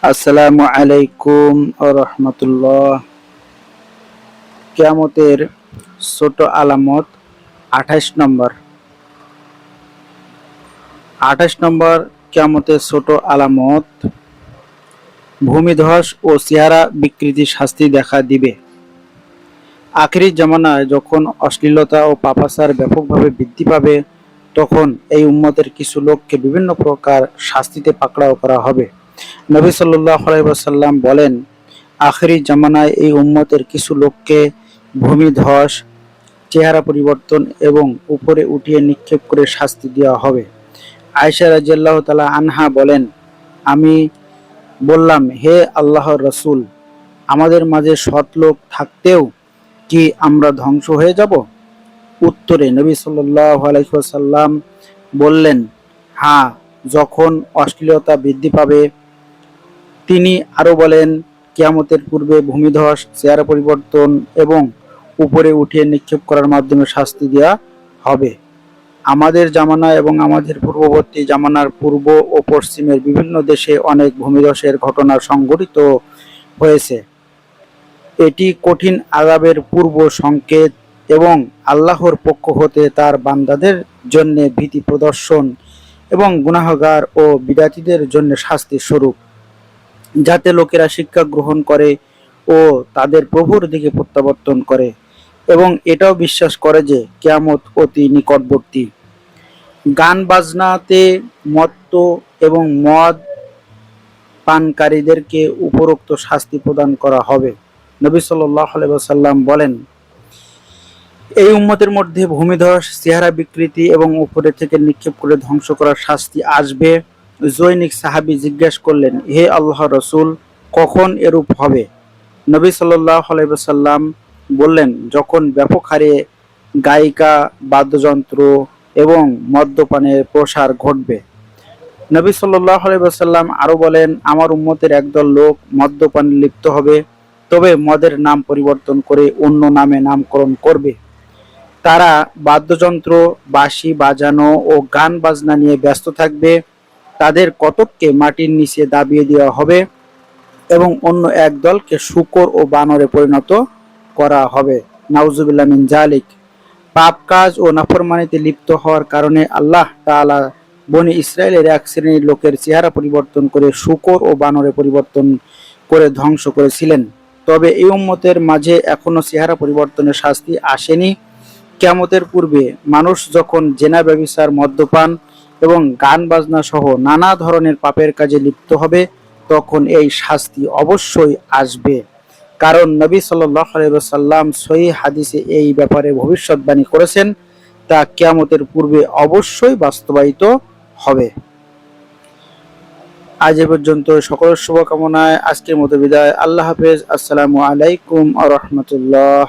আসসালামু আলাইকুম ওয়া রাহমাতুল্লাহ। কিয়ামতের ছোট আলামত 28 নম্বর। 28 নম্বর কিয়ামতের ছোট আলামত, ভূমিধস ও চেহারা বিকৃতি শাস্তি দেখা দিবে। আখিরি জামানায় যখন অশ্লীলতা ও পাপাচার ব্যাপকভাবে বৃদ্ধি পাবে, তখন এই উম্মতের কিছু লোককে বিভিন্ন প্রকার শাস্তিতে পাকড়াও করা হবে। নবী সাল্লাল্লাহু আলাইহি ওয়াসাল্লাম বলেন, আখিরি জামানায় এই উম্মতের কিছু লোককে ভূমিধস, চেহারা পরিবর্তন এবং উপরে উঠিয়ে নিক্ষেপ করে শাস্তি দেওয়া হবে। আয়েশা রাদিয়াল্লাহু তাআলা আনহা বলেন, আমি বললাম, হে আল্লাহর রাসূল, আমাদের মাঝে সৎ লোক থাকতেও কি আমরা ধ্বংস হয়ে যাব? উত্তরে নবী সাল্লাল্লাহু আলাইহি ওয়াসাল্লাম বললেন, হ্যাঁ, যখন অশ্লীলতা বৃদ্ধি পাবে। তিনি আরো বলেন, কিয়ামতের পূর্বে ভূমিধস, চেহারা পরিবর্তন এবং উপরে উঠিয়ে নিক্ষেপ করার মাধ্যমে শাস্তি দেওয়া হবে। আমাদের জামানা এবং আমাদের পূর্ববর্তী জামানার পূর্ব ও পশ্চিমের বিভিন্ন দেশে অনেক ভূমিধসের ঘটনা সংঘটিত হয়েছে। এটি কঠিন আযাবের পূর্ব সংকেত এবং আল্লাহর পক্ষ হতে তার বান্দাদের জন্য ভীতি প্রদর্শন এবং গুনাহগার ও বিদাতীদের জন্য শাস্তির স্বরূপ, যাতে লোকেরা শিক্ষা গ্রহণ করে ও তাদের প্রভুর দিকে প্রত্যাবর্তন করে এবং এটাও বিশ্বাস করে যে কিয়ামত অতি নিকটবর্তী। গান বাজনাতে মত্ত এবং মদ পানকারীদেরকে উপরোক্ত শাস্তি প্রদান করা হবে। নবী সাল্লাল্লাহু আলাইহি ওয়াসাল্লাম বলেন, এই উম্মতের মধ্যে ভূমিধস, চেহারা বিকৃতি এবং উপরে থেকে নিক্ষেপ করে ধ্বংস করার শাস্তি আসবে। জৈনিক সাহাবী জিজ্ঞেস করলেন, হে আল্লাহর রাসূল, কখন এরূপ হবে? নবী সাল্লাল্লাহু আলাইহি ওয়াসাল্লাম বললেন, যখন ব্যাপক হারে গায়িকা, বাদ্যযন্ত্র এবং মদ্যপানের প্রসার ঘটবে। নবী সাল্লাল্লাহু আলাইহি ওয়াসাল্লাম আরো বলেন, আমার উম্মতের একদল লোক মদ্যপানে লিপ্ত হবে, তবে মদের নাম পরিবর্তন করে অন্য নামে নামকরণ করবে। তারা বাদ্যযন্ত্র, বাঁশি বাজানো ও গান বাজনা নিয়ে ব্যস্ত থাকবে। তাদের কতককে মাটির নিচে দাবিয়ে দেওয়া হবে এবং অন্য এক দলকে শূকর ও বানরে পরিণত করা হবে। নাউজুবিল্লাহ মিন জালিক। পাপ কাজ ও নাফরমানিতে লিপ্ত হওয়ার কারণে আল্লাহ তাআলা বনি ইসরায়েলের এক শ্রেণীর লোকের চেহারা পরিবর্তন করে শূকর ও বানরে পরিবর্তন করে ধ্বংস করেছিলেন। তবে এই উম্মতের মাঝে এখনো চেহারা পরিবর্তনের শাস্তি আসেনি। কিয়ামতের পূর্বে মানুষ যখন জেনা, ব্যভিচার, মদ্যপান এবং গান বাজনা সহ নানা ধরনের পাপের কাজে লিপ্ত হবে, তখন এই শাস্তি অবশ্যই আসবে। কারণ নবী সাল্লাল্লাহু আলাইহি ওয়াসাল্লাম সহিহ হাদিসে এই ব্যাপারে ভবিষ্যৎবাণী করেছেন, তা কিয়ামতের পূর্বে অবশ্যই বাস্তবায়িত হবে। আজ এ পর্যন্ত। সকলের শুভকামনায় আজকের মতো বিদায়। আল্লাহ হাফেজ। আসসালামু আলাইকুম ওয়া রাহমাতুল্লাহ।